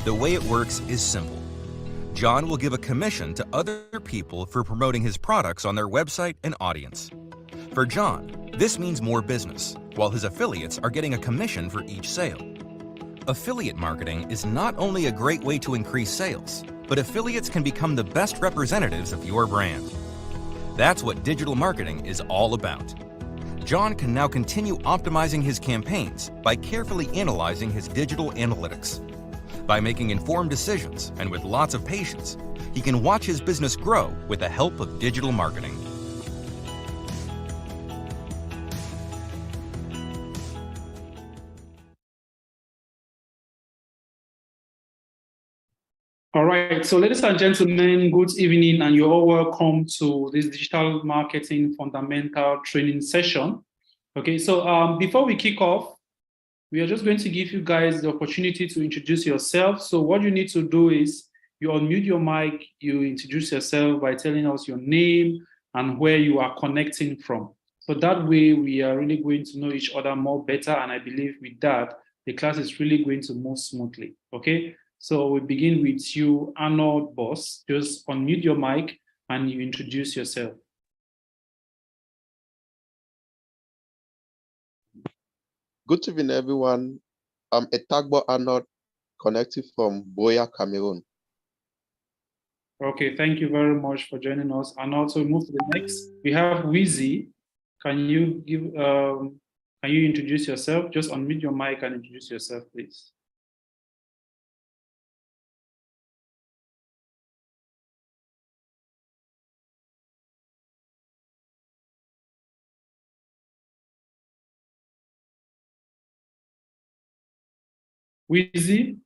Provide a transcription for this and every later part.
The way it works is simple. John will give a commission to other people for promoting his products on their website and audience. For John, this means more business, while his affiliates are getting a commission for each sale. Affiliate marketing is not only a great way to increase sales, but affiliates can become the best representatives of your brand. That's what digital marketing is all about. John can now continue optimizing his campaigns by carefully analyzing his digital analytics. By making informed decisions and with lots of patience, he can watch his business grow with the help of digital marketing. All right, so ladies and gentlemen, good evening, and you're all welcome to this digital marketing fundamental training session. Okay, so before we kick off, we are just going to give you guys the opportunity to introduce yourself. So what you need to do is you unmute your mic, you introduce yourself by telling us your name and where you are connecting from. So that way we are really going to know each other more better, and I believe with that, the class is really going to move smoothly, okay? So we begin with you, Arnold Boss. Just unmute your mic and you introduce yourself. Good evening, everyone. I'm Etagbo Arnold, connecting from Buea, Cameroon. Okay, thank you very much for joining us. And also move to the next. We have Wheezy. Can you introduce yourself? Just unmute your mic and introduce yourself, please. Wheezy?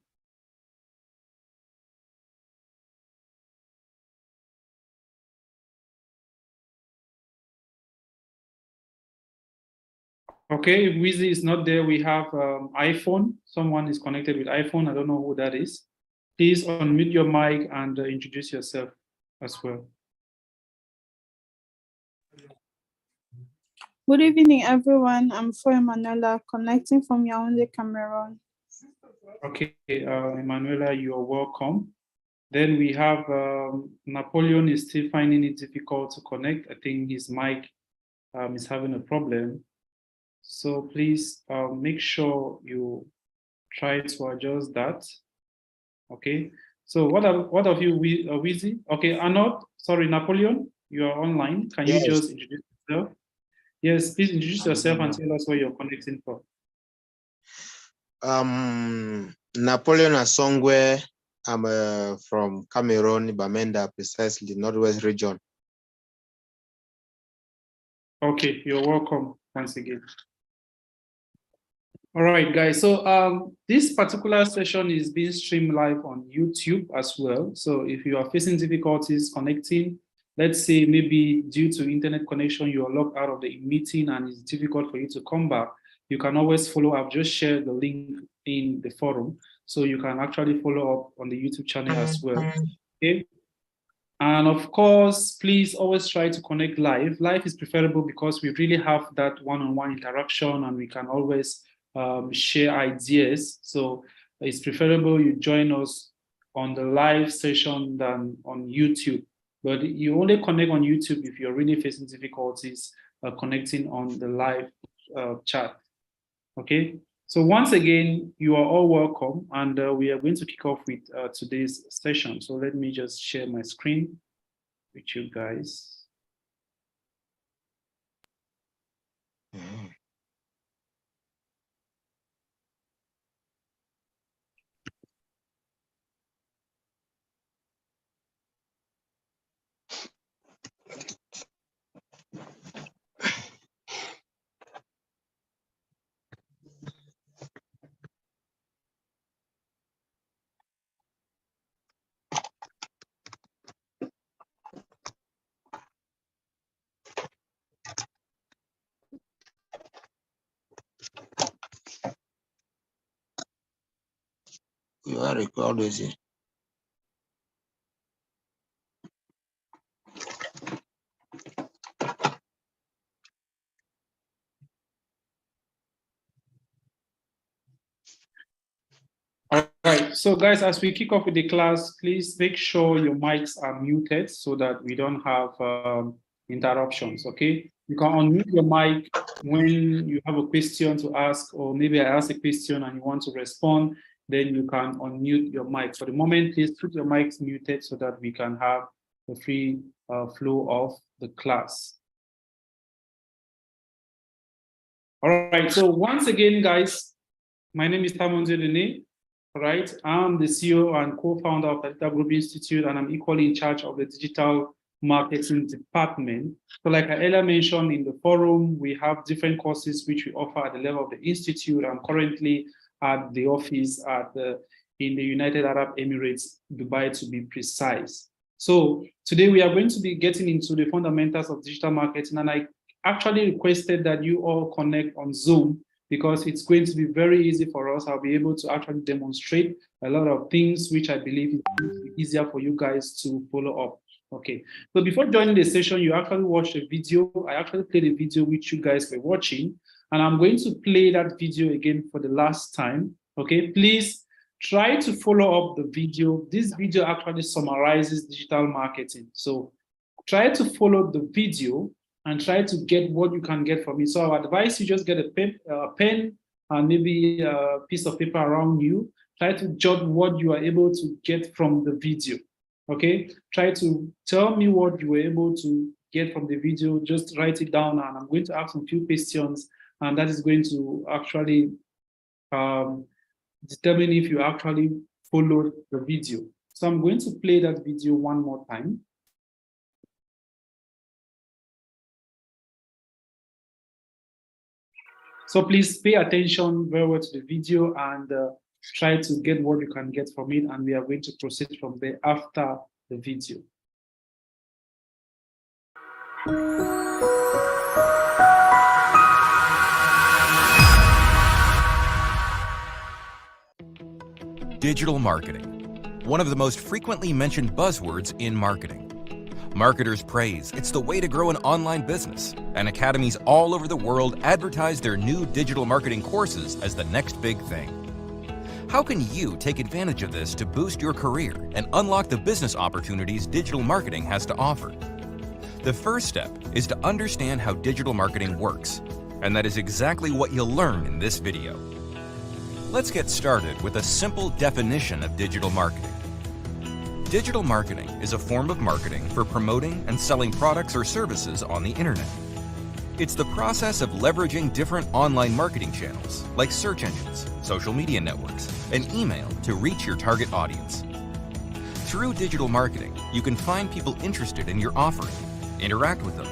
Okay, if Wheezy is not there, we have iPhone. Someone is connected with iPhone. I don't know who that is. Please unmute your mic and introduce yourself as well. Good evening, everyone. I'm Foy Manuela, connecting from Yaoundé, Cameroon. Okay, Emanuela, you are welcome. Then we have Napoleon is still finding it difficult to connect. I think his mic is having a problem. So please make sure you try to adjust that. Okay. So what of you, Wheezy? Okay, Arnold, sorry, Napoleon, you are online. Can you just introduce yourself? Yes, please introduce yourself and tell us where you're connecting from. Napoleon Asongwe. I'm from Cameroon, Bamenda, precisely Northwest region. Okay, you're welcome once again. All right, guys. So this particular session is being streamed live on YouTube as well. So if you are facing difficulties connecting, let's say maybe due to internet connection, you are locked out of the meeting and it's difficult for you to come back, you can always follow up. Just share the link in the forum so you can actually follow up on the YouTube channel as well. Okay. And of course, please always try to connect live. Live is preferable because we really have that one-on-one interaction and we can always share ideas. So it's preferable you join us on the live session than on YouTube. But you only connect on YouTube if you're really facing difficulties connecting on the live chat. Okay. So once again, you are all welcome, and we are going to kick off with today's session. So let me just share my screen with you guys. You are recording. All right, so guys, as we kick off with the class, please make sure your mics are muted so that we don't have interruptions, okay? You can unmute your mic when you have a question to ask, or maybe I ask a question and you want to respond, then you can unmute your mic. For the moment, please put your mics muted so that we can have a free flow of the class. All right, so once again, guys, my name is Tamonze Dene. All right, I'm the CEO and co-founder of the Data Group Institute, and I'm equally in charge of the digital marketing department. So like I earlier mentioned in the forum, we have different courses which we offer at the level of the Institute. I'm currently at the office in the United Arab Emirates, Dubai to be precise. So today we are going to be getting into the fundamentals of digital marketing, and I actually requested that you all connect on Zoom because it's going to be very easy for us. I'll be able to actually demonstrate a lot of things which I believe is going to be easier for you guys to follow up. Okay, so before joining the session, you actually watched a video. I actually played a video which you guys were watching, and I'm going to play that video again for the last time. Okay, please try to follow up the video. This video actually summarizes digital marketing. So try to follow the video and try to get what you can get from it. So I advise you just get a pen and maybe a piece of paper around you. Try to jot what you are able to get from the video, okay? Try to tell me what you were able to get from the video. Just write it down, and I'm going to ask some few questions, and that is going to actually determine if you actually followed the video. So I'm going to play that video one more time. So please pay attention very well to the video and try to get what you can get from it, and we are going to proceed from there after the video. Digital marketing, one of the most frequently mentioned buzzwords in marketing. Marketers praise it's the way to grow an online business, and academies all over the world advertise their new digital marketing courses as the next big thing. How can you take advantage of this to boost your career and unlock the business opportunities digital marketing has to offer? The first step is to understand how digital marketing works, and that is exactly what you'll learn in this video. Let's get started with a simple definition of digital marketing. Digital marketing is a form of marketing for promoting and selling products or services on the internet. It's the process of leveraging different online marketing channels like search engines, social media networks, and email to reach your target audience. Through digital marketing, you can find people interested in your offering, interact with them,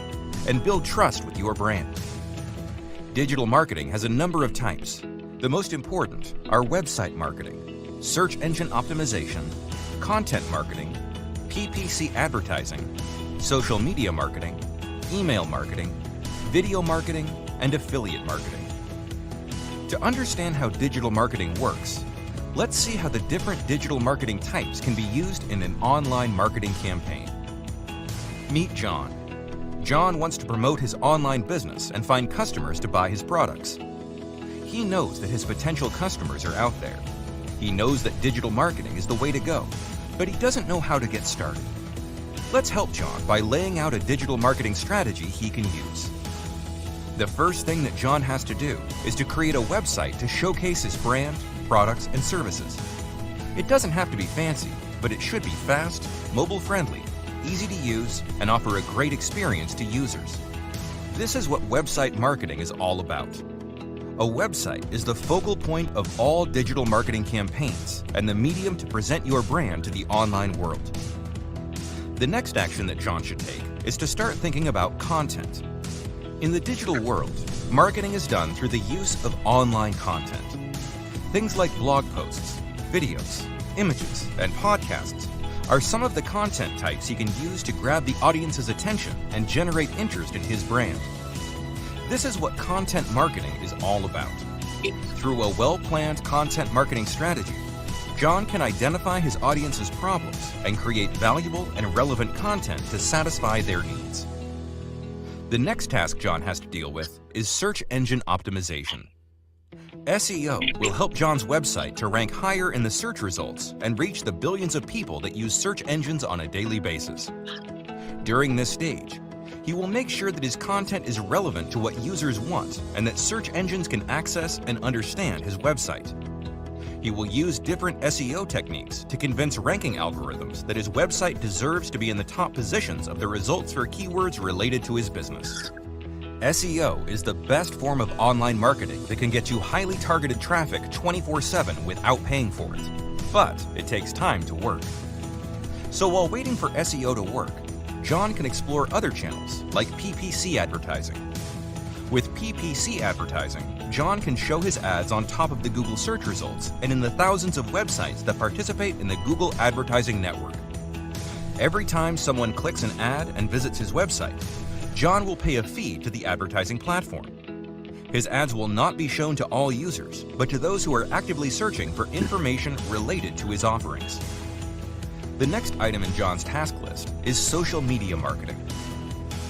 and build trust with your brand. Digital marketing has a number of types. The most important are website marketing, search engine optimization, content marketing, PPC advertising, social media marketing, email marketing, video marketing, and affiliate marketing. To understand how digital marketing works, let's see how the different digital marketing types can be used in an online marketing campaign. Meet John. John wants to promote his online business and find customers to buy his products. He knows that his potential customers are out there. He knows that digital marketing is the way to go, but he doesn't know how to get started. Let's help John by laying out a digital marketing strategy he can use. The first thing that John has to do is to create a website to showcase his brand, products, and services. It doesn't have to be fancy, but it should be fast, mobile-friendly, easy to use, and offer a great experience to users. This is what website marketing is all about. A website is the focal point of all digital marketing campaigns and the medium to present your brand to the online world. The next action that John should take is to start thinking about content. In the digital world, marketing is done through the use of online content. Things like blog posts, videos, images, and podcasts are some of the content types he can use to grab the audience's attention and generate interest in his brand. This is what content marketing is all about. Through a well-planned content marketing strategy, John can identify his audience's problems and create valuable and relevant content to satisfy their needs. The next task John has to deal with is search engine optimization. SEO will help John's website to rank higher in the search results and reach the billions of people that use search engines on a daily basis. During this stage, he will make sure that his content is relevant to what users want and that search engines can access and understand his website. He will use different SEO techniques to convince ranking algorithms that his website deserves to be in the top positions of the results for keywords related to his business. SEO is the best form of online marketing that can get you highly targeted traffic 24/7 without paying for it. But it takes time to work. So while waiting for SEO to work, John can explore other channels like PPC advertising. With PPC advertising, John can show his ads on top of the Google search results and in the thousands of websites that participate in the Google Advertising Network. Every time someone clicks an ad and visits his website, John will pay a fee to the advertising platform. His ads will not be shown to all users, but to those who are actively searching for information related to his offerings. The next item in John's task list is social media marketing.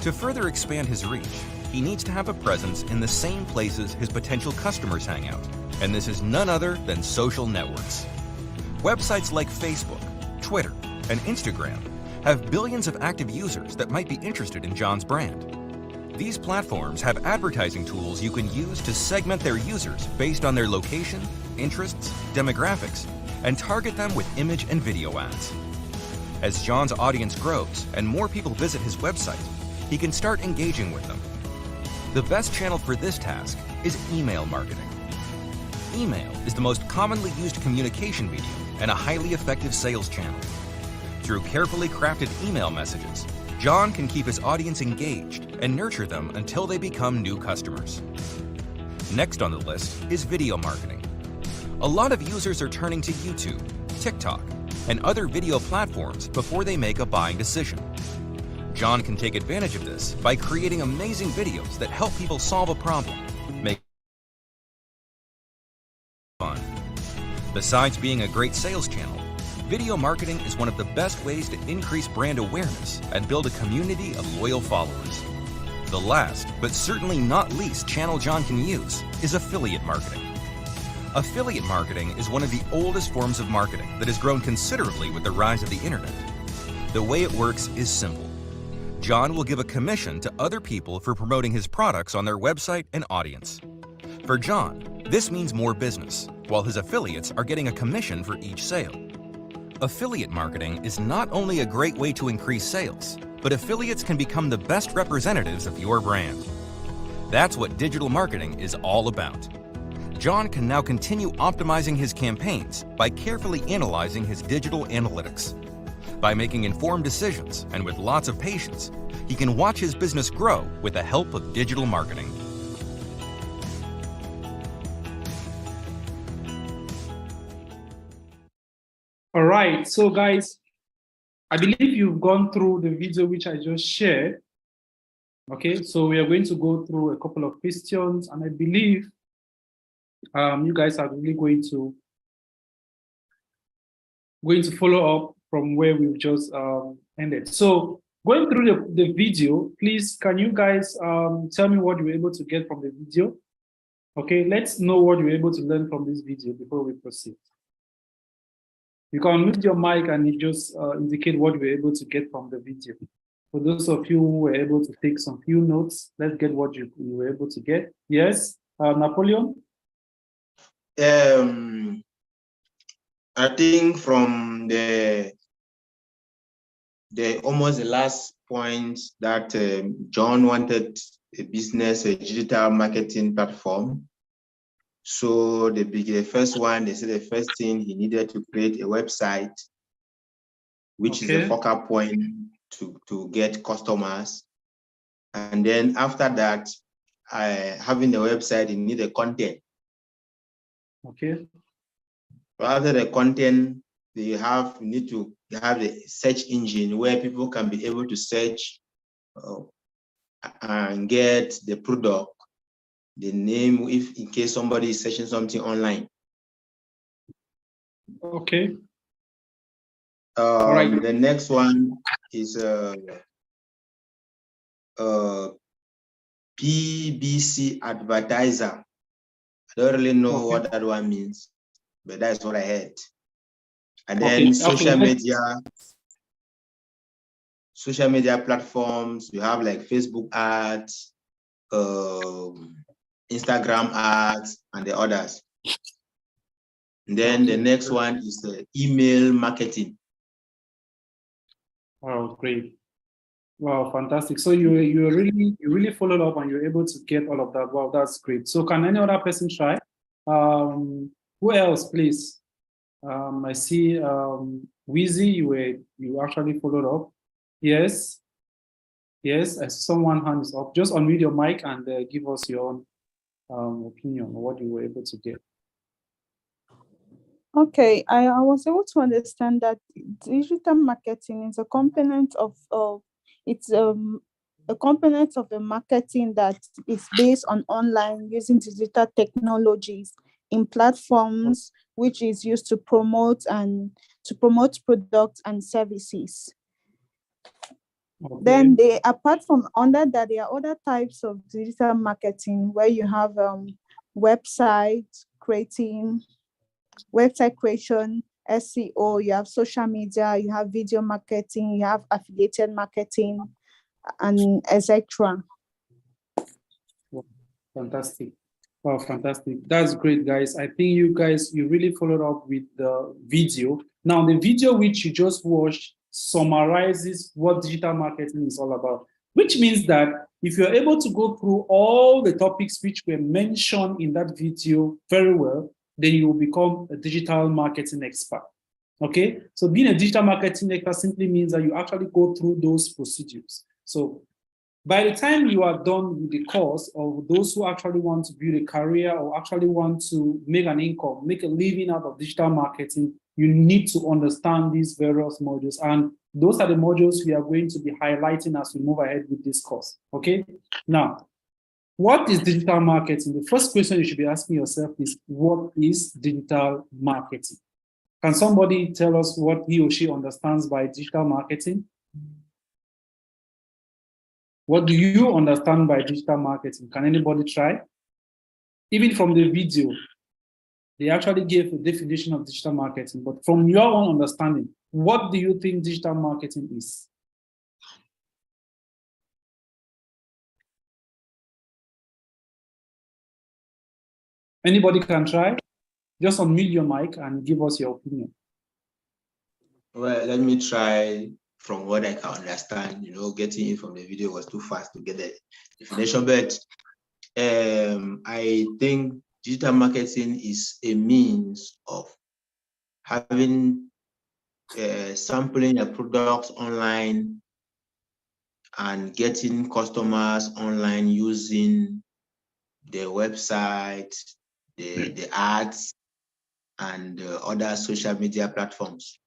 To further expand his reach, he needs to have a presence in the same places his potential customers hang out, and this is none other than social networks. Websites like Facebook, Twitter, and Instagram have billions of active users that might be interested in John's brand. These platforms have advertising tools you can use to segment their users based on their location, interests, demographics, and target them with image and video ads. As John's audience grows and more people visit his website, he can start engaging with them. The best channel for this task is email marketing. Email is the most commonly used communication medium and a highly effective sales channel. Through carefully crafted email messages, John can keep his audience engaged and nurture them until they become new customers. Next on the list is video marketing. A lot of users are turning to YouTube, TikTok, and other video platforms before they make a buying decision. John can take advantage of this by creating amazing videos that help people solve a problem, make fun. Besides being a great sales channel, video marketing is one of the best ways to increase brand awareness and build a community of loyal followers. The last, but certainly not least channel John can use is affiliate marketing. Affiliate marketing is one of the oldest forms of marketing that has grown considerably with the rise of the internet. The way it works is simple. John will give a commission to other people for promoting his products on their website and audience. For John, this means more business, while his affiliates are getting a commission for each sale. Affiliate marketing is not only a great way to increase sales, but affiliates can become the best representatives of your brand. That's what digital marketing is all about. John can now continue optimizing his campaigns by carefully analyzing his digital analytics. By making informed decisions and with lots of patience, he can watch his business grow with the help of digital marketing. All right, so guys, I believe you've gone through the video which I just shared. Okay, so we are going to go through a couple of questions, and I believe you guys are really going to follow up from where we've just ended. So going through the video, please, can you guys tell me what you were able to get from the video? Okay, let's know what you were able to learn from this video before we proceed. You can mute your mic and you just indicate what you were able to get from the video. For those of you who were able to take some few notes, let's get what you were able to get. Yes, Napoleon? I think from the almost the last point that John wanted a business, a digital marketing platform. So the first one, they said the first thing he needed to create a website, which is a focal point to get customers. And then after that, having the website, you need the content. Okay. After the content, you need to have the search engine where people can be able to search and get the product, the name, if in case somebody is searching something online. Okay. All right. The next one is PBC advertiser. Don't really know Okay. what that one means, but that's what I heard. And Okay, then okay. social media platforms, you have like Facebook ads, Instagram ads, and the others. And then the next one is the email marketing. Wow, great. Wow, fantastic. So you really followed up and you're able to get all of that. Wow, that's great. So can any other person try? Who else, please? I see Wheezy, you actually followed up. Yes. Yes, I see someone hands up. Just unmute your mic and give us your own opinion on what you were able to get. Okay, I was able to understand that digital marketing is a component of it's a component of the marketing that is based on online using digital technologies in platforms which is used to promote products and services. Okay. Then apart from under that, there are other types of digital marketing where you have website creation, SEO, you have social media, you have video marketing, you have affiliated marketing, and etc. Fantastic. Wow, fantastic. That's great, guys. I think you really followed up with the video. Now, the video which you just watched summarizes what digital marketing is all about, which means that if you're able to go through all the topics which were mentioned in that video very well, then you will become a digital marketing expert. Okay, so being a digital marketing expert simply means that you actually go through those procedures. So by the time you are done with the course, of those who actually want to build a career or actually want to make an income, make a living out of digital marketing, you need to understand these various modules. And those are the modules we are going to be highlighting as we move ahead with this course. Okay, now, what is digital marketing? The first question you should be asking yourself is, what is digital marketing? Can somebody tell us what he or she understands by digital marketing? What do you understand by digital marketing? Can anybody try? Even from the video, they actually gave a definition of digital marketing, but from your own understanding, what do you think digital marketing is? Anybody can try? Just unmute your mic and give us your opinion. Well, let me try from what I can understand. Getting it from the video was too fast to get the definition, but I think digital marketing is a means of having sampling your products online and getting customers online using the website, the ads, and other social media platforms.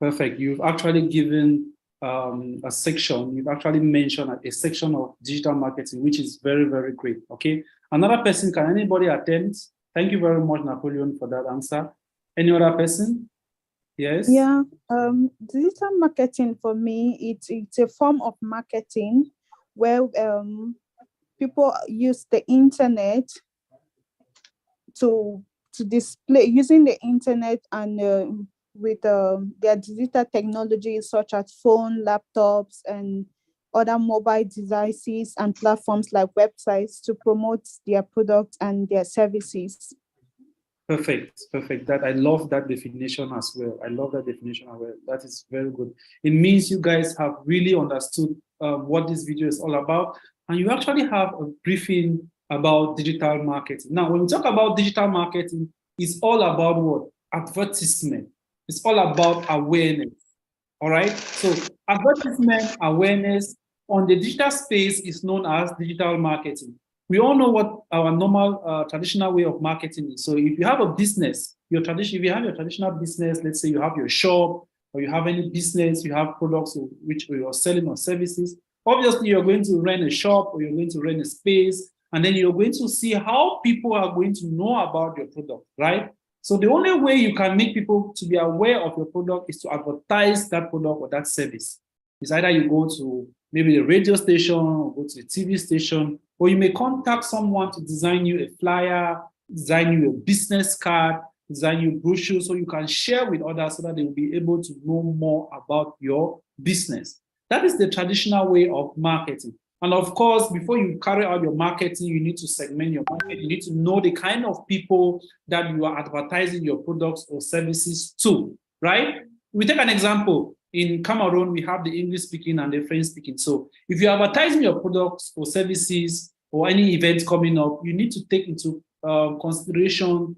Perfect. You've actually given a section, you've actually mentioned a section of digital marketing, which is very, very great. Okay. Another person, can anybody attempt? Thank you very much, Napoleon, for that answer. Any other person? Yes. Yeah. Digital marketing for me, it's a form of marketing where people use the internet to display, using the internet and with their digital technologies such as phone, laptops, and other mobile devices and platforms like websites to promote their products and their services. Perfect, perfect. That I love that definition as well. I love that definition as well. That is very good. It means you guys have really understood what this video is all about, and you actually have a briefing about digital marketing. Now, when we talk about digital marketing, it's all about what? Advertisement. It's all about awareness. All right. So advertisement awareness on the digital space is known as digital marketing. We all know what our normal traditional way of marketing is. So if you have a business, if you have your traditional business, let's say you have your shop or you have any business, you have products which you're selling or services, obviously you're going to rent a shop or you're going to rent a space, and then you're going to see how people are going to know about your product, right? So the only way you can make people to be aware of your product is to advertise that product or that service. It's either you go to maybe the radio station or go to the TV station, or you may contact someone to design you a flyer design you a business card, design you brochures so you can share with others so that they will be able to know more about your business. That is the traditional way of marketing. And of course, before you carry out your marketing, you need to segment your market. You need to know the kind of people that you are advertising your products or services to, right? We take an example. In Cameroon, we have the English speaking and the French speaking. So if you're advertising your products or services or any events coming up, you need to take into consideration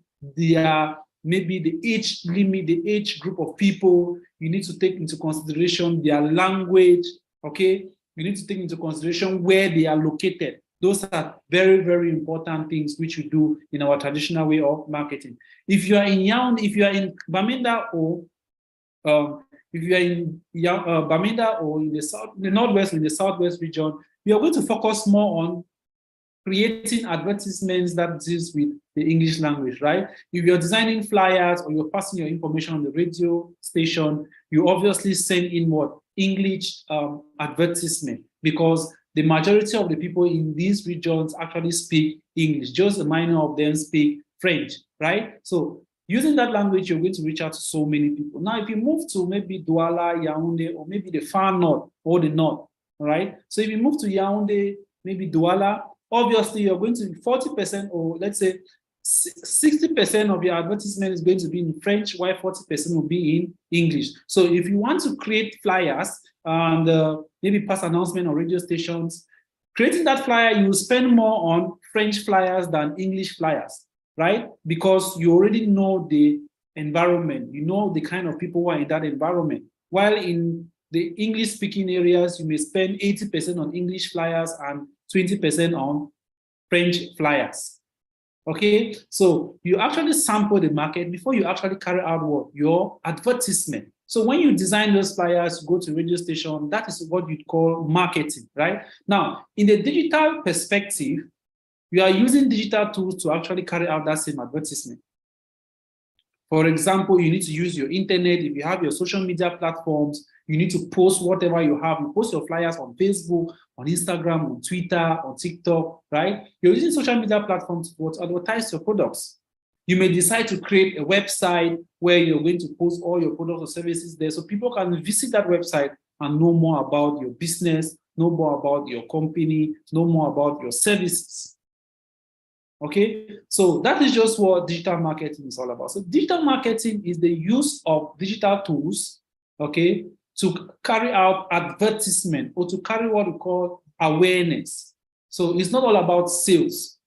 maybe the age limit, the age group of people. You need to take into consideration their language, okay? You need to take into consideration where they are located. Those are very, very important things which we do in our traditional way of marketing. If you are in Yaoundé, if you are in Bamenda or if you are in Bamenda or in the northwest, in the southwest region, you are going to focus more on creating advertisements that deals with the English language, right? If you're designing flyers or you're passing your information on the radio station, you obviously send in what? English advertisement, because the majority of the people in these regions actually speak English. Just a minor of them speak French, right? So using that language, you're going to reach out to so many people. Now, if you move to maybe Douala, Yaoundé, or maybe the far north or the north, right? So if you move to Yaoundé, maybe Douala, obviously you're going to be 40%, or let's say 60% of your advertisement is going to be in French, while 40% will be in English. So if you want to create flyers and maybe pass announcement on radio stations, creating that flyer, you will spend more on French flyers than English flyers, right? Because you already know the environment, you know the kind of people who are in that environment. While in the English-speaking areas, you may spend 80% on English flyers and 20% on French flyers. Okay, so you actually sample the market before you actually carry out what? Your advertisement. So when you design those flyers, go to radio station, that is what you call marketing, right? Now, in the digital perspective, you are using digital tools to actually carry out that same advertisement. For example, you need to use your internet. If you have your social media platforms, you need to post whatever you have. You post your flyers on Facebook, on Instagram, on Twitter, on TikTok, right? You're using social media platforms to advertise your products. You may decide to create a website where you're going to post all your products or services there so people can visit that website and know more about your business, know more about your company, know more about your services. Okay, so that is just what digital marketing is all about. So digital marketing is the use of digital tools, okay, to carry out advertisement or to carry what we call awareness. So it's not all about sales,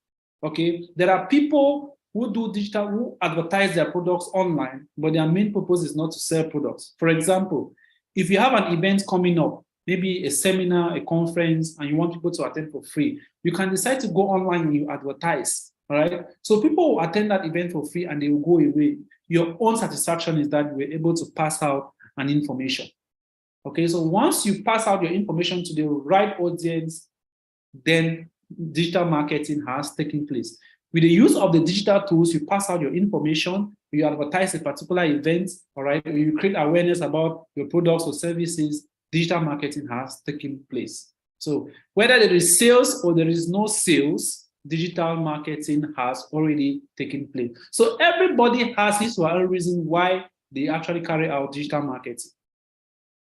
okay? There are people who do digital, who advertise their products online, but their main purpose is not to sell products. For example, if you have an event coming up, maybe a seminar, a conference, and you want people to attend for free, you can decide to go online and you advertise, all right? So people will attend that event for free and they will go away. Your own satisfaction is that you were able to pass out an information. Okay, so once you pass out your information to the right audience, then digital marketing has taken place. With the use of the digital tools, you pass out your information, you advertise a particular event, all right, you create awareness about your products or services, digital marketing has taken place. So whether there is sales or there is no sales, digital marketing has already taken place. So everybody has his or her own reason why they actually carry out digital marketing.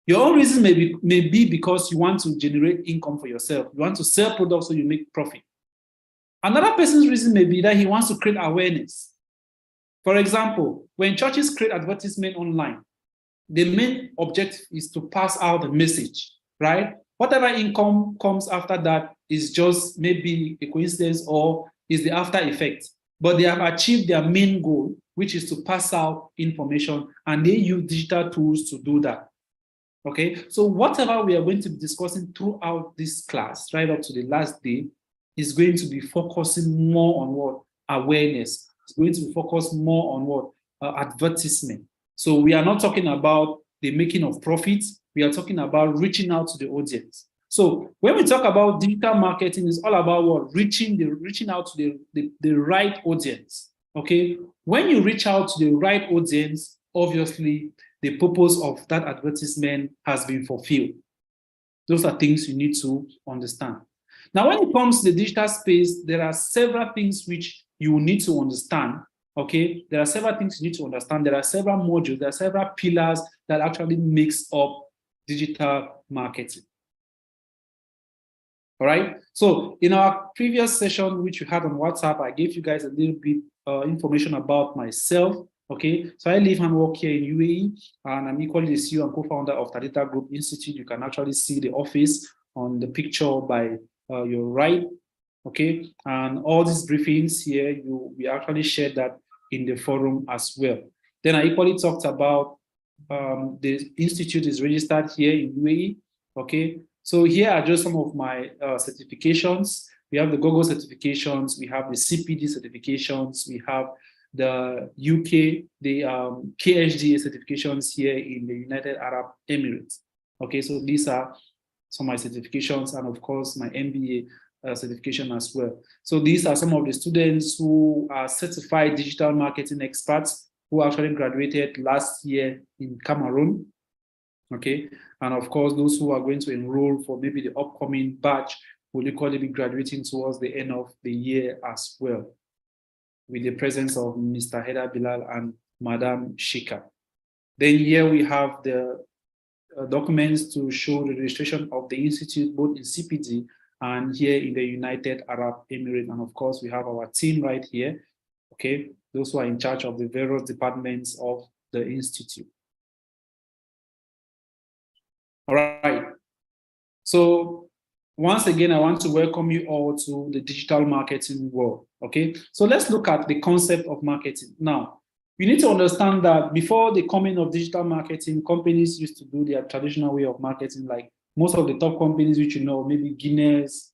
Your own reason may be because you want to generate income for yourself. You want to sell products so you make profit. Another person's reason may be that he wants to create awareness. For example, when churches create advertisement online, the main objective is to pass out the message, right? Whatever income comes after that is just maybe a coincidence or is the after effect. But they have achieved their main goal, which is to pass out information, and they use digital tools to do that. Okay, so whatever we are going to be discussing throughout this class, right up to the last day, is going to be focusing more on what? Awareness. It's going to be focused more on what? Advertisement. So we are not talking about the making of profits. We are talking about reaching out to the audience. So when we talk about digital marketing, it's all about what? Reaching out to the right audience. Okay, when you reach out to the right audience, obviously the purpose of that advertisement has been fulfilled. Those are things you need to understand. Now, when it comes to the digital space, there are several things which you will need to understand, okay, there are several things you need to understand. There are several modules, there are several pillars that actually makes up digital marketing. All right. So in our previous session, which we had on WhatsApp, I gave you guys a little bit information about myself. Okay. So I live and work here in UAE, and I'm equally the CEO and co-founder of Tadita Group Institute. You can actually see the office on the picture by your right. Okay. And all these briefings here, we actually shared that in the forum as well. Then I equally talked about the institute is registered here in UAE. Okay. So here are just some of my certifications. We have the GOGO certifications, we have the CPD certifications, we have the UK, the KHDA certifications here in the United Arab Emirates. Okay, so these are some of my certifications, and of course my MBA certification as well. So these are some of the students who are certified digital marketing experts who actually graduated last year in Cameroon. Okay, and of course, those who are going to enroll for maybe the upcoming batch will equally be graduating towards the end of the year as well, with the presence of Mr. Heda Bilal and Madam Shika. Then here we have the documents to show the registration of the institute, both in CPD and here in the United Arab Emirates. And of course, we have our team right here, okay, those who are in charge of the various departments of the institute. All right. So once again, I want to welcome you all to the digital marketing world. Okay. So let's look at the concept of marketing. Now, you need to understand that before the coming of digital marketing, companies used to do their traditional way of marketing, like most of the top companies, which you know, maybe Guinness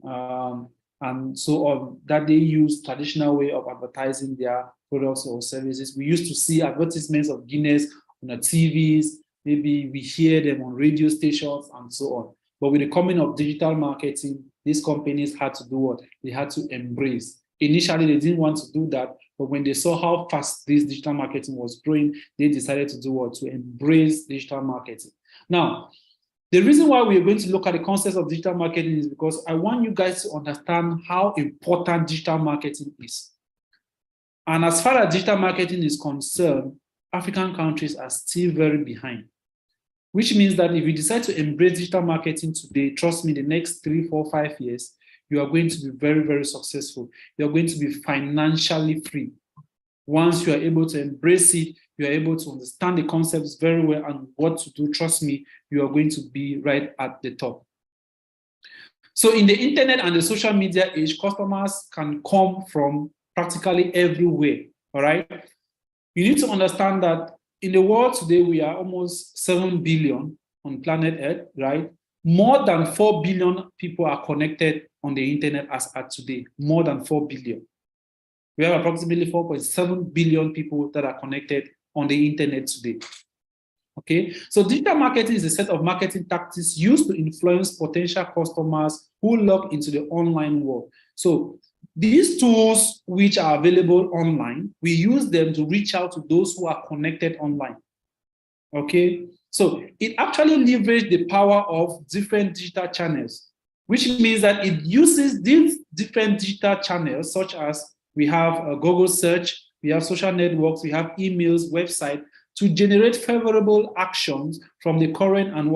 and so on, that they use traditional way of advertising their products or services. We used to see advertisements of Guinness on the TVs. Maybe we hear them on radio stations and so on. But with the coming of digital marketing, these companies had to do what? They had to embrace. Initially, they didn't want to do that, but when they saw how fast this digital marketing was growing, they decided to do what? To embrace digital marketing. Now, the reason why we're going to look at the concept of digital marketing is because I want you guys to understand how important digital marketing is. And as far as digital marketing is concerned, African countries are still very behind. Which means that if you decide to embrace digital marketing today, trust me, the next 3, 4, 5 years, you are going to be very, very successful. You're going to be financially free. Once you are able to embrace it, you are able to understand the concepts very well and what to do, trust me, you are going to be right at the top. So in the internet and the social media age, customers can come from practically everywhere, all right? You need to understand that in the world today, we are almost 7 billion on planet Earth, right? More than 4 billion people are connected on the internet as at today, more than 4 billion. We have approximately 4.7 billion people that are connected on the internet today. Okay, so digital marketing is a set of marketing tactics used to influence potential customers who log into the online world. So these tools which are available online, we use them to reach out to those who are connected online. Okay, so it actually leverages the power of different digital channels, which means that it uses these different digital channels, such as we have Google search, we have social networks, we have emails, website, to generate favorable actions from the current and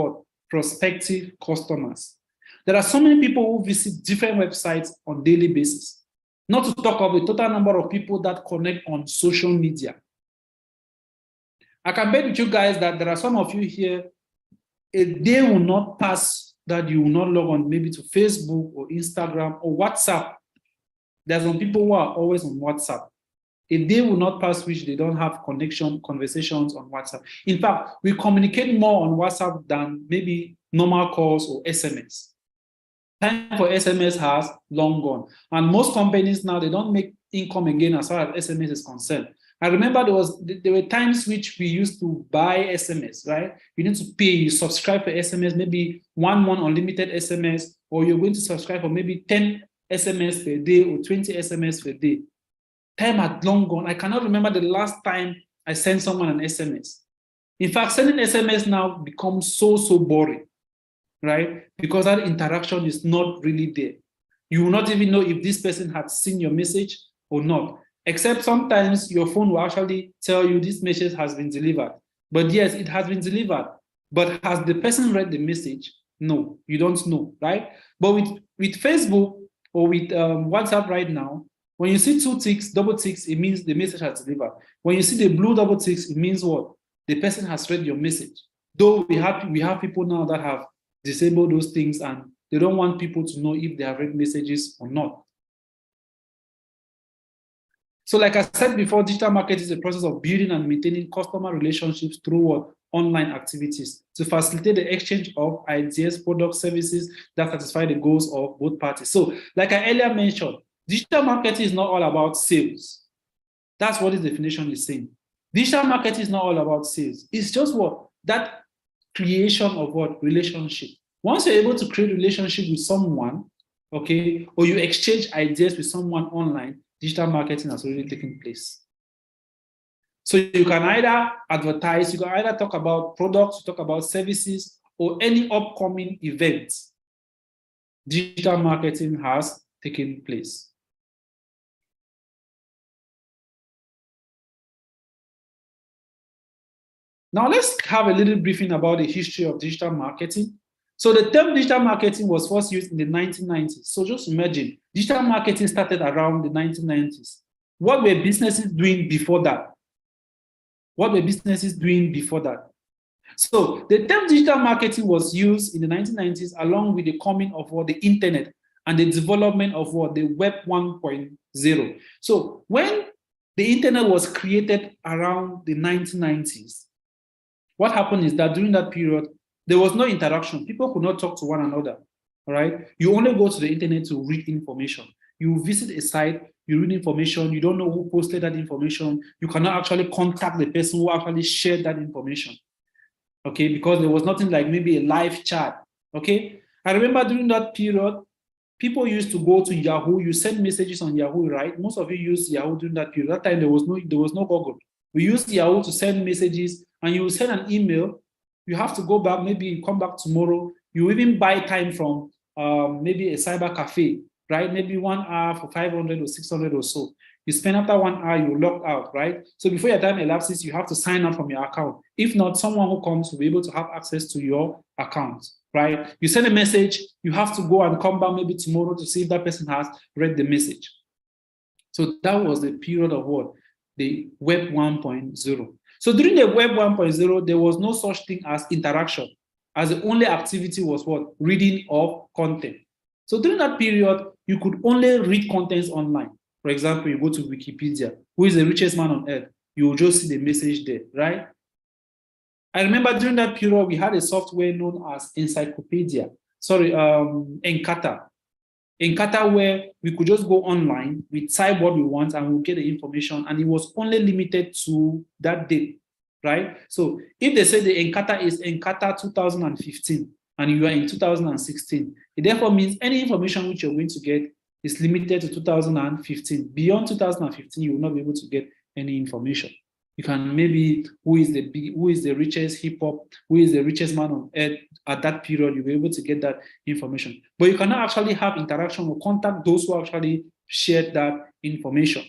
prospective customers. There are so many people who visit different websites on daily basis, not to talk of the total number of people that connect on social media. I can bet with you guys that there are some of you here, a day will not pass that you will not log on maybe to Facebook or Instagram or WhatsApp. There's some people who are always on WhatsApp. A day will not pass which they don't have conversations on WhatsApp. In fact, we communicate more on WhatsApp than maybe normal calls or SMS. Time for SMS has long gone. And most companies now, they don't make income again as far as SMS is concerned. I remember there were times which we used to buy SMS, right? You need to pay, you subscribe for SMS, maybe 1 month unlimited SMS, or you're going to subscribe for maybe 10 SMS per day or 20 SMS per day. Time had long gone. I cannot remember the last time I sent someone an SMS. In fact, sending SMS now becomes so boring, right? Because that interaction is not really there. You will not even know if this person had seen your message or not. Except sometimes your phone will actually tell you this message has been delivered. But yes, it has been delivered. But has the person read the message? No, you don't know, right? But with Facebook or with WhatsApp right now, when you see 2 ticks, double ticks, it means the message has delivered. When you see the blue double ticks, it means what? The person has read your message. Though we have people now that have disabled those things and they don't want people to know if they have read messages or not. So like I said before, digital marketing is a process of building and maintaining customer relationships through what? Online activities to facilitate the exchange of ideas, products, services that satisfy the goals of both parties. So like I earlier mentioned, digital marketing is not all about sales. That's what the definition is saying. Digital marketing is not all about sales. It's just what? That creation of what? Relationship. Once you're able to create a relationship with someone, okay, or you exchange ideas with someone online, digital marketing has already taken place. So you can either advertise, you can either talk about products, talk about services, or any upcoming events. Digital marketing has taken place. Now let's have a little briefing about the history of digital marketing. So the term digital marketing was first used in the 1990s. So just imagine, digital marketing started around the 1990s. What were businesses doing before that? What were businesses doing before that? So the term digital marketing was used in the 1990s along with the coming of what? The internet and the development of what? The Web 1.0. So when the internet was created around the 1990s, what happened is that during that period, there was no interaction. People could not talk to one another, all right? You only go to the internet to read information. You visit a site, you read information, you don't know who posted that information. You cannot actually contact the person who actually shared that information, okay? Because there was nothing like maybe a live chat, okay? I remember during that period, people used to go to Yahoo. You send messages on Yahoo, right? Most of you used Yahoo during that period. That time there was no Google. We used Yahoo to send messages, and you send an email. You have to go back, maybe come back tomorrow. You even buy time from maybe a cyber cafe, right? Maybe 1 hour for 500 or 600 or so. You spend after 1 hour, you log out, right? So before your time elapses, you have to sign up from your account. If not, someone who comes will be able to have access to your account, right? You send a message, you have to go and come back maybe tomorrow to see if that person has read the message. So that was the period of what? The Web 1.0. So during the Web 1.0, there was no such thing as interaction, as the only activity was what? Reading of content. So during that period, you could only read contents online. For example, you go to Wikipedia, who is the richest man on earth? You will just see the message there, right? I remember during that period, we had a software known as Encyclopedia. Encarta. Encarta, where we could just go online, we type what we want and we'll get the information, and it was only limited to that date, right? So if they say the Encarta is Encarta 2015 and you are in 2016, it therefore means any information which you're going to get is limited to 2015. Beyond 2015, you will not be able to get any information. You can maybe, who is the richest hip hop, who is the richest man on earth at that period, you'll be able to get that information. But you cannot actually have interaction or contact those who actually shared that information.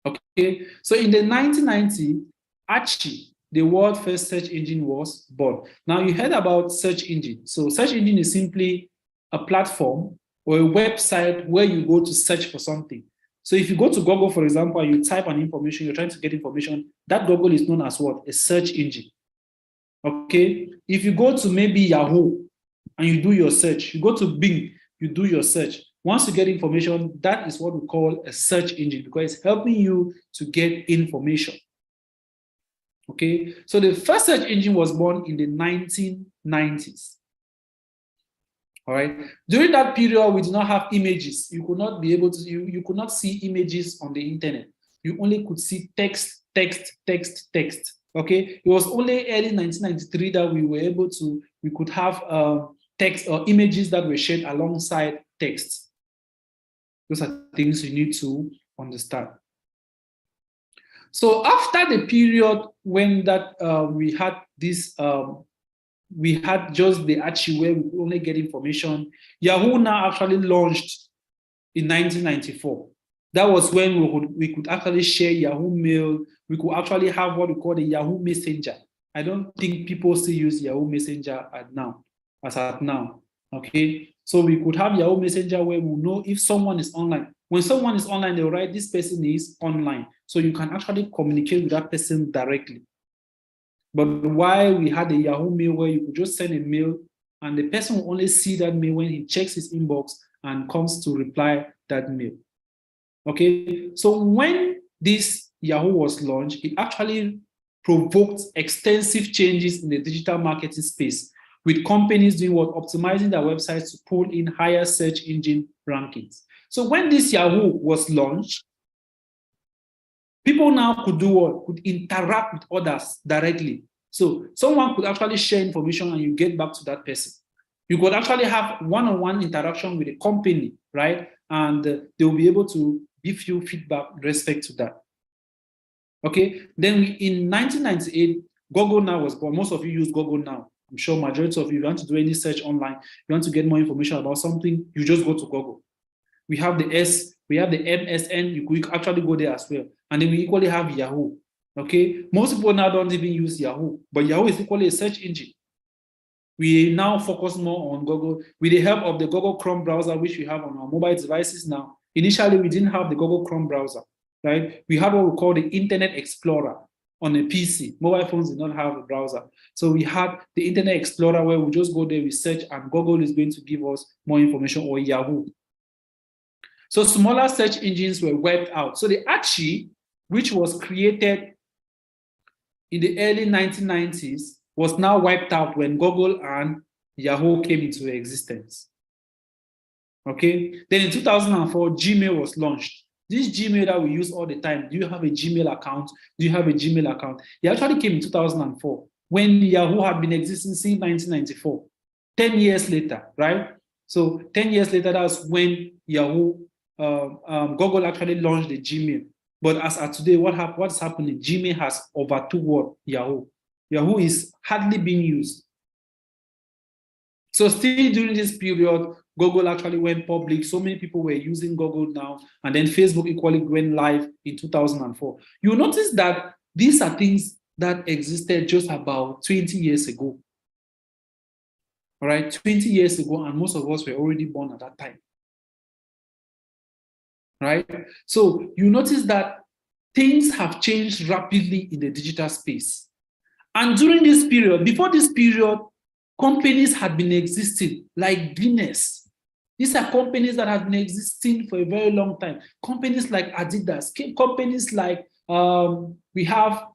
Okay, so in the 1990s, Archie, the world's first search engine, was born. Now you heard about search engine. So search engine is simply a platform or a website where you go to search for something. So if you go to Google, for example, and you type an information, you're trying to get information, that Google is known as what? A search engine. Okay. If you go to maybe Yahoo and you do your search, you go to Bing, you do your search. Once you get information, that is what we call a search engine, because it's helping you to get information. Okay. So the first search engine was born in the 1990s. All right. During that period, we did not have images. You could not be able to, you could not see images on the internet. You only could see text. Okay. It was only early 1993 that we could have text or images that were shared alongside text. Those are things you need to understand. So after the period when that we had this we had just the Archie where we could only get information. Yahoo now actually launched in 1994. That was when we could actually share Yahoo Mail. We could actually have what we call the Yahoo Messenger. I don't think people still use Yahoo Messenger as at now. Okay, so we could have Yahoo Messenger where we know if someone is online. When someone is online, they'll write this person is online. So you can actually communicate with that person directly. But while we had the Yahoo Mail where you could just send a mail and the person will only see that mail when he checks his inbox and comes to reply that mail. Okay, so when this Yahoo was launched, it actually provoked extensive changes in the digital marketing space, with companies doing what? Optimizing their websites to pull in higher search engine rankings. So when this Yahoo was launched, people now could do what? Could interact with others directly. So someone could actually share information and you get back to that person. You could actually have one-on-one interaction with a company, right? And they'll be able to give you feedback with respect to that. Okay, then in 1998, Google Now was born. Most of you use Google Now. I'm sure majority of you, if you want to do any search online, you want to get more information about something, you just go to Google. We have the MSN, you could actually go there as well. And then we equally have Yahoo. Okay, most people now don't even use Yahoo, but Yahoo is equally a search engine. We now focus more on Google with the help of the Google Chrome browser, which we have on our mobile devices now. Initially, we didn't have the Google Chrome browser, right? We had what we call the Internet Explorer on a PC. Mobile phones did not have a browser. So we had the Internet Explorer where we just go there, we search, and Google is going to give us more information, or Yahoo. So smaller search engines were wiped out. So the Archie, which was created in the early 1990s, was now wiped out when Google and Yahoo came into existence. Okay, then in 2004, Gmail was launched. This Gmail that we use all the time, do you have a Gmail account? Do you have a Gmail account? It actually came in 2004 when Yahoo had been existing since 1994, 10 years later, right? So 10 years later, that's when Yahoo, Google actually launched the Gmail. But as of today, what's happening? Gmail has overtook Yahoo. Yahoo is hardly being used. So still during this period, Google actually went public. So many people were using Google now. And then Facebook equally went live in 2004. You'll notice that these are things that existed just about 20 years ago. All right, 20 years ago, and most of us were already born at that time. Right? So you notice that things have changed rapidly in the digital space. And during this period, before this period, companies had been existing like Guinness. These are companies that have been existing for a very long time. Companies like Adidas, companies like we have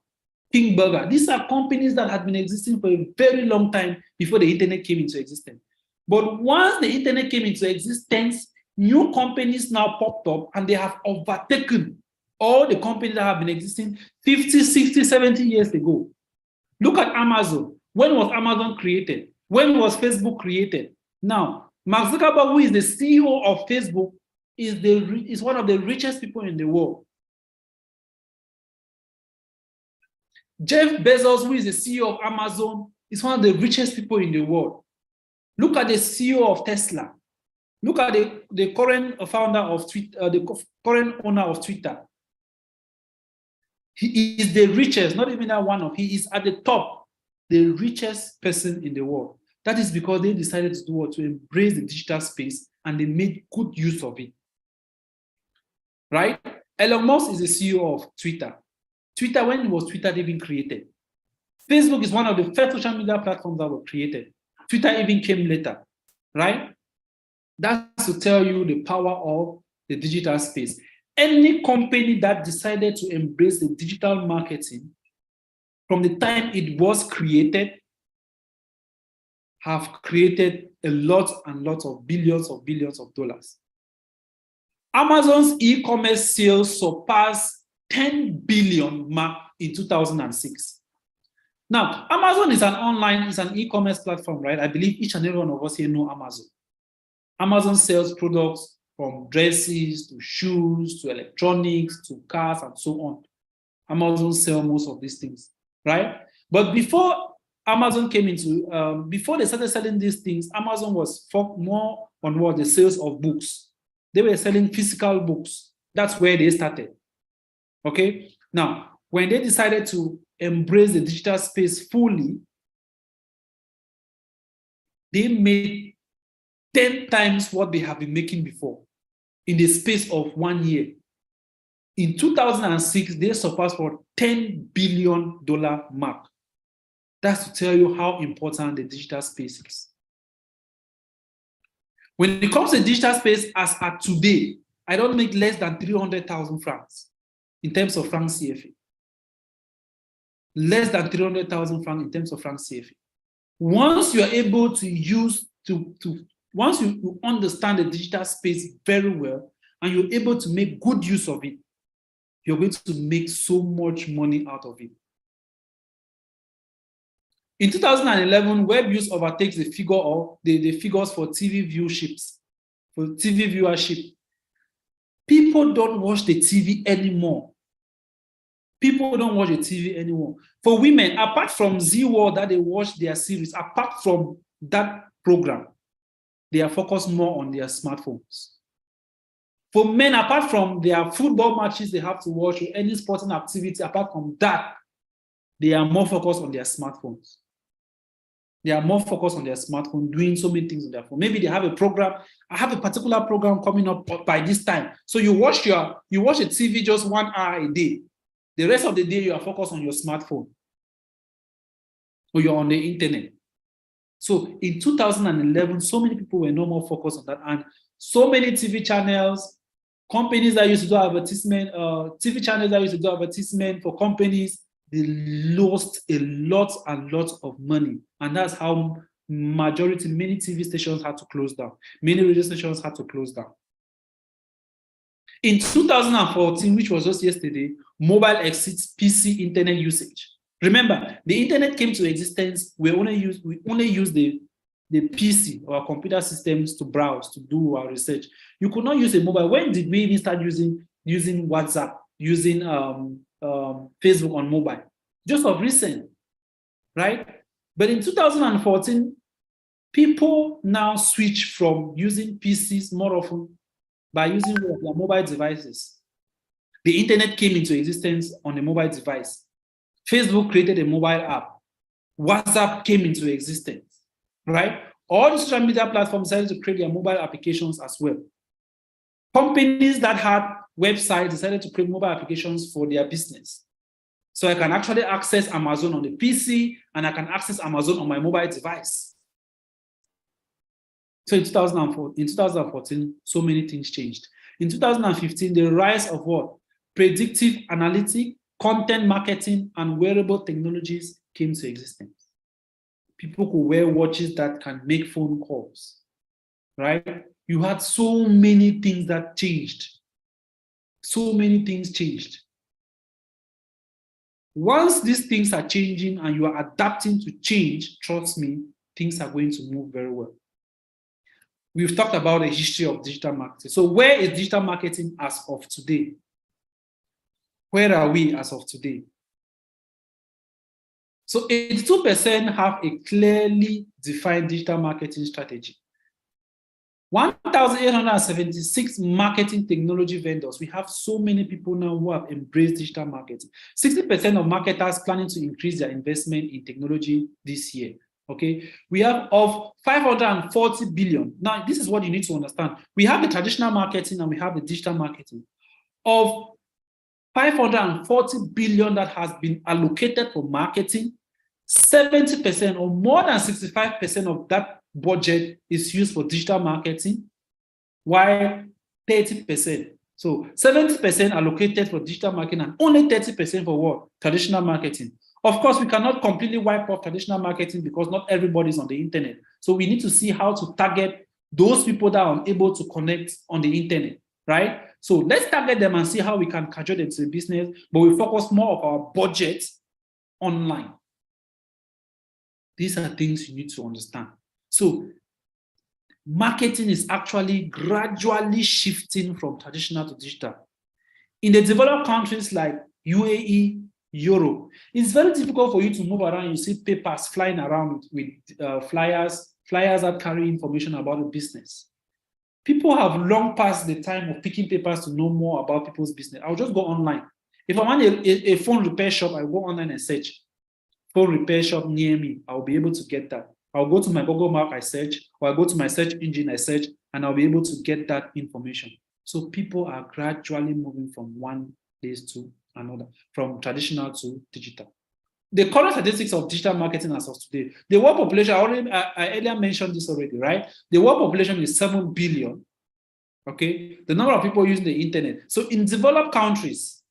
King Burger. These are companies that have been existing for a very long time before the internet came into existence. But once the internet came into existence, new companies now popped up and they have overtaken all the companies that have been existing 50, 60, 70 years ago. Look at Amazon. When was Amazon created? When was Facebook created? Now, Mark Zuckerberg, who is the CEO of Facebook, is one of the richest people in the world. Jeff Bezos, who is the CEO of Amazon, is one of the richest people in the world. Look at the CEO of Tesla. Look at the current founder of Twitter, the current owner of Twitter. He is the richest, not even that one of, he is at the top, the richest person in the world. That is because they decided to do what? To embrace the digital space, and they made good use of it. Right? Elon Musk is the CEO of Twitter. Twitter, when was Twitter even created? Facebook is one of the first social media platforms that were created. Twitter even came later, right? That's to tell you the power of the digital space. Any company that decided to embrace the digital marketing from the time it was created have created a lot and lots of billions of dollars. Amazon's e-commerce sales surpassed 10 billion mark in 2006. Now, Amazon is an e-commerce platform, right? I believe each and every one of us here know Amazon. Amazon sells products from dresses to shoes to electronics to cars and so on. Amazon sells most of these things, right? But before Amazon came into, before they started selling these things, Amazon was more on what? The sales of books. They were selling physical books, That's where they started. Okay. Now, when they decided to embrace the digital space fully, they made 10 times what they have been making before in the space of 1 year. In 2006, they surpassed for $10 billion mark. That's to tell you how important the digital space is. When it comes to digital space, as at today, I don't make less than 300,000 francs in terms of franc CFA. Less than 300,000 francs in terms of franc CFA. Once you are able to use, once you understand the digital space very well, and you're able to make good use of it, you're going to make so much money out of it. In 2011, web use overtakes the figure of the figures for TV viewerships, for TV viewership. People don't watch the TV anymore. People don't watch the TV anymore. For women, apart from Z World that they watch their series, apart from that program, they are focused more on their smartphones. For men, apart from their football matches they have to watch or any sporting activity, apart from that, they are more focused on their smartphones. They are more focused on their smartphone, doing so many things on their phone. Maybe they have a program. I have a particular program coming up by this time. So you watch a TV just 1 hour a day. The rest of the day, you are focused on your smartphone or you're on the internet. So in 2011, so many people were no more focused on that. And so many TV channels, companies that used to do advertisement, TV channels that used to do advertisement for companies, they lost a lot and lots of money. And that's how many TV stations had to close down. Many radio stations had to close down. In 2014, which was just yesterday, mobile exceeds PC internet usage. Remember, the internet came to existence, we only use the PC or computer systems to browse, to do our research. You could not use a mobile. When did we even start using WhatsApp, using Facebook on mobile? Just of recent, right? But in 2014, people now switch from using PCs more often by using their mobile devices. The internet came into existence on a mobile device. Facebook created a mobile app. WhatsApp came into existence, right? All the social media platforms decided to create their mobile applications as well. Companies that had websites decided to create mobile applications for their business. So I can actually access Amazon on the PC and I can access Amazon on my mobile device. So in 2014, so many things changed. In 2015, the rise of what? Predictive analytics, content marketing, and wearable technologies came to existence. People could wear watches that can make phone calls, right? You had so many things that changed. So many things changed. Once these things are changing and you are adapting to change, trust me, things are going to move very well. We've talked about the history of digital marketing. So where is digital marketing as of today? Where are we as of today? So 82% have a clearly defined digital marketing strategy. 1,876 marketing technology vendors. We have so many people now who have embraced digital marketing. 60% of marketers planning to increase their investment in technology this year. Okay, we have of 540 billion. Now, this is what you need to understand. We have the traditional marketing and we have the digital marketing. Of 540 billion that has been allocated for marketing, 70% or more than 65% of that budget is used for digital marketing, while 30%. So 70% allocated for digital marketing and only 30% for what? Traditional marketing. Of course, we cannot completely wipe off traditional marketing because not everybody is on the internet. So we need to see how to target those people that are unable to connect on the internet, right? So let's target them and see how we can cajole them to the business, but we focus more of our budget online. These are things you need to understand. So marketing is actually gradually shifting from traditional to digital. In the developed countries like UAE, Europe, it's very difficult for you to move around. You see papers flying around with flyers that carry information about the business. People have long passed the time of picking papers to know more about people's business. I'll just go online. If I'm on a phone repair shop, I go online and search phone repair shop near me. I'll be able to get that. I'll go to my Google map, I search, or I go to my search engine, I search, and I'll be able to get that information. So people are gradually moving from one place to another, from traditional to digital. The current statistics of digital marketing as of today, the world population, I earlier mentioned this already, right? The world population is 7 billion, okay? The number of people using the internet. So in developed countries,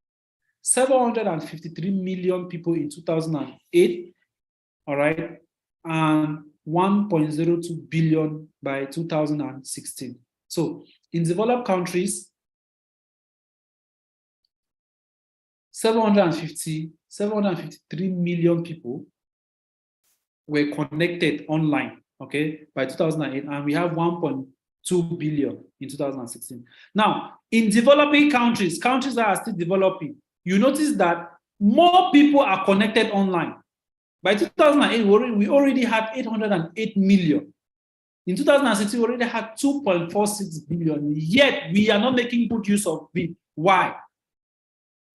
753 million people in 2008, all right? And 1.02 billion by 2016. So in developed countries, 753 million people were connected online, okay, by 2008, and we have 1.2 billion in 2016. Now, in developing countries, countries that are still developing, you notice that more people are connected online. By 2008, we already had 808 million. In 2016, we already had 2.46 billion, yet we are not making good use of it. Why?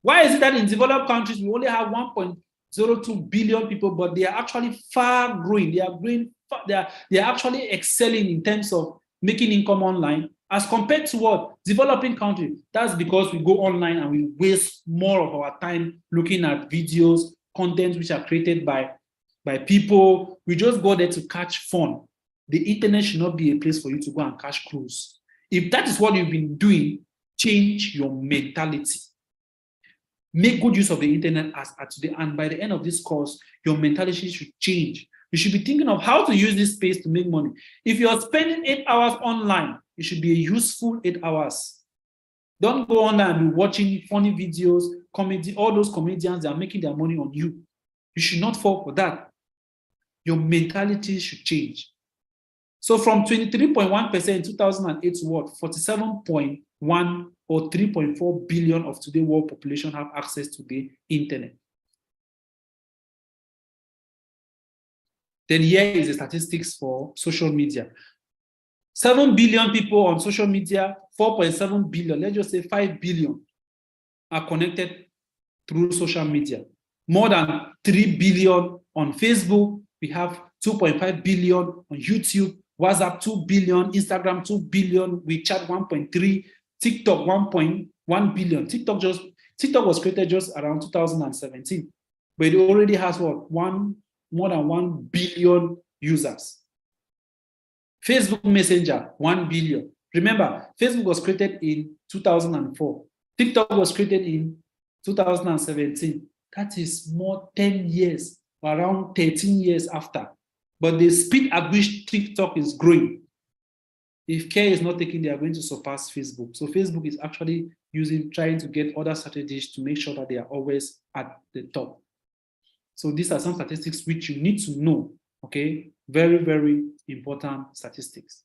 Why is it that in developed countries, we only have 1.02 billion people, but they are actually far growing. They are growing, they are actually excelling in terms of making income online as compared to what? Developing countries. That's because we go online and we waste more of our time looking at videos, content which are created by people. We just go there to catch fun. The internet should not be a place for you to go and catch cruise. If that is what you've been doing, change your mentality. Make good use of the internet as at today, and by the end of this course, your mentality should change. You should be thinking of how to use this space to make money. If you're spending 8 hours online, it should be a useful 8 hours. Don't go online and be watching funny videos, comedy, all those comedians that are making their money on you. You should not fall for that. Your mentality should change. So from 23.1% in 2008 to what? 47.1 or 3.4 billion of today's world population have access to the internet. Then here is the statistics for social media. 7 billion people on social media, 4.7 billion, let's just say 5 billion are connected through social media. More than 3 billion on Facebook. We have 2.5 billion on YouTube, WhatsApp 2 billion, Instagram 2 billion, WeChat 1.3, TikTok 1.1 billion. TikTok was created just around 2017, but it already has what? More than 1 billion users. Facebook Messenger, 1 billion. Remember, Facebook was created in 2004. TikTok was created in 2017. That is more 10 years, around 13 years after. But the speed at which TikTok is growing, if care is not taken, they are going to surpass Facebook. So Facebook is actually trying to get other strategies to make sure that they are always at the top. So these are some statistics which you need to know, okay? Very, very important statistics.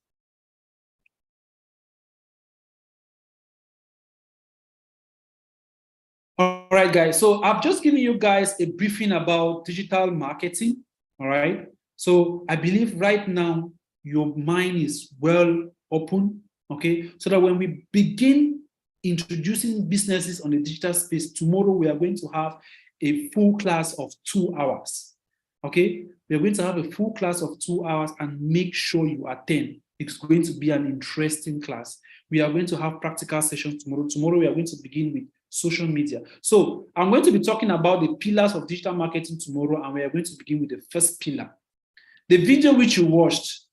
All right, guys. So I've just given you guys a briefing about digital marketing, all right? So I believe right now your mind is well open, okay? So that when we begin introducing businesses on the digital space, tomorrow we are going to have a full class of 2 hours, okay? We're going to have a full class of 2 hours, and make sure you attend. It's going to be an interesting class. We are going to have practical sessions tomorrow. Tomorrow we are going to begin with social media. So I'm going to be talking about the pillars of digital marketing tomorrow, and we are going to begin with the first pillar. The video which you watched,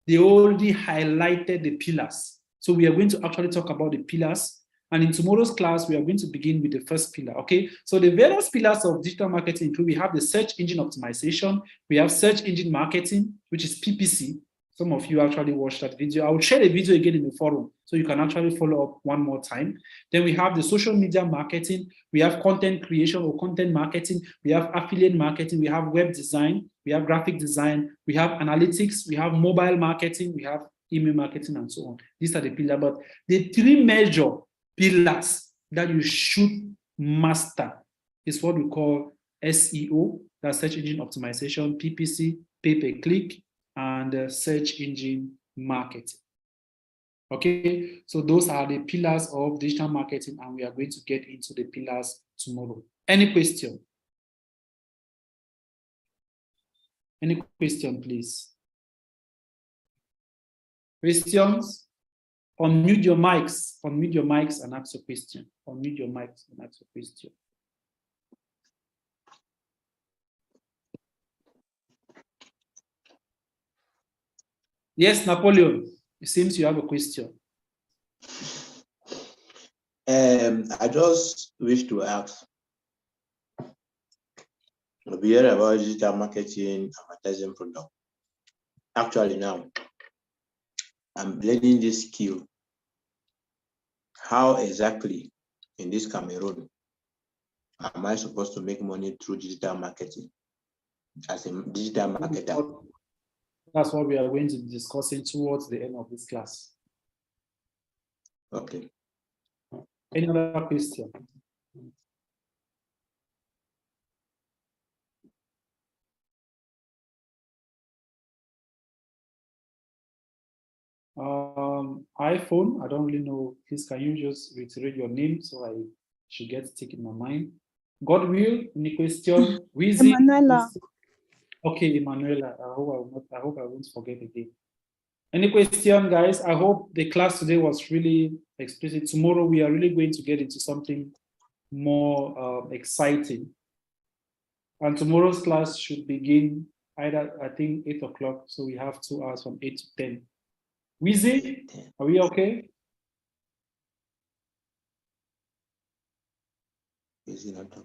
they already highlighted the pillars. So we are going to actually talk about the pillars. And in tomorrow's class, we are going to begin with the first pillar, okay? So the various pillars of digital marketing include, we have the search engine optimization, we have search engine marketing, which is PPC. Some of you actually watched that video. I will share the video again in the forum so you can actually follow up one more time. Then we have the social media marketing, we have content creation or content marketing, we have affiliate marketing, we have web design, we have graphic design, we have analytics, we have mobile marketing, we have email marketing, and so on. These are the pillars, but the 3 major pillars that you should master is what we call SEO, that's search engine optimization, PPC, pay-per-click, and search engine marketing. Okay, so those are the pillars of digital marketing, and we are going to get into the pillars tomorrow. Any question? Any question, please? Questions? Unmute your mics and ask a question. Unmute your mics and ask a question. Yes, Napoleon, it seems you have a question. I just wish to ask, we heard about digital marketing, advertising product. Actually now, I'm learning this skill. How exactly in this Cameroon am I supposed to make money through digital marketing as a digital marketer? That's what we are going to be discussing towards the end of this class. Okay. Any other question? iPhone, I don't really know. Please, can you just reiterate your name so I should get it in my mind? God will, any question? Emanuela. Okay, Emanuela. I hope I won't forget again. Any question, guys? I hope the class today was really explicit. Tomorrow we are really going to get into something more exciting. And tomorrow's class should begin either, I think, 8 o'clock. So we have 2 hours from 8 to 10. Wheezy, are we okay?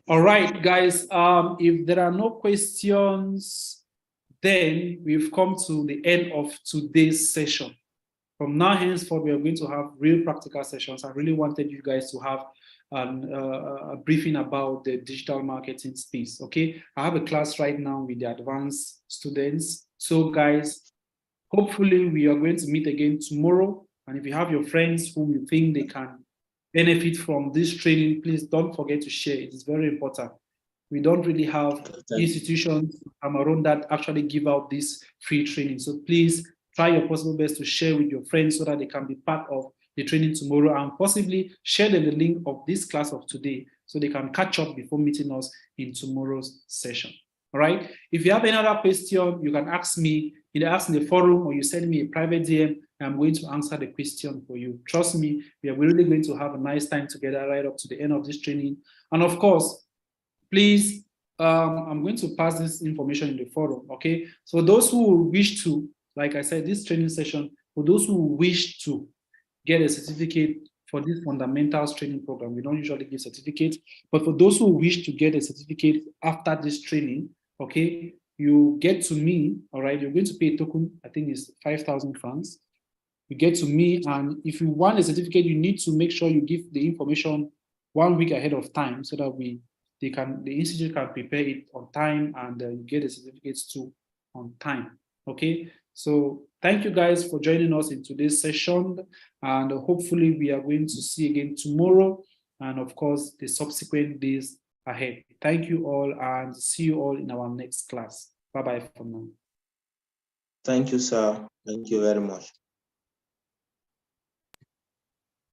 All right, guys. If there are no questions, then we've come to the end of today's session. From now henceforth, we are going to have real practical sessions. I really wanted you guys to have a briefing about the digital marketing space. Okay, I have a class right now with the advanced students. So, guys, hopefully we are going to meet again tomorrow. And if you have your friends whom you think they can benefit from this training, please don't forget to share. It is very important. We don't really have institutions in Cameroon that actually give out this free training. So please try your possible best to share with your friends so that they can be part of the training tomorrow, and possibly share them the link of this class of today so they can catch up before meeting us in tomorrow's session. All right. If you have any other question, you can ask me, either ask in the forum or you send me a private DM. I'm going to answer the question for you. Trust me, we are really going to have a nice time together right up to the end of this training. And of course, please, I'm going to pass this information in the forum, okay? So those who wish to, like I said, this training session, for those who wish to get a certificate for this fundamentals training program, we don't usually give certificates, but for those who wish to get a certificate after this training, okay, you get to me, all right? You're going to pay a token, I think it's 5,000 francs. You get to me, and if you want a certificate, you need to make sure you give the information 1 week ahead of time so that the institute can prepare it on time, and you get the certificates too on time. Okay, so thank you guys for joining us in today's session, and hopefully we are going to see again tomorrow, and of course the subsequent days ahead. Thank you all, and see you all in our next class. Bye bye for now. Thank you, sir. Thank you very much.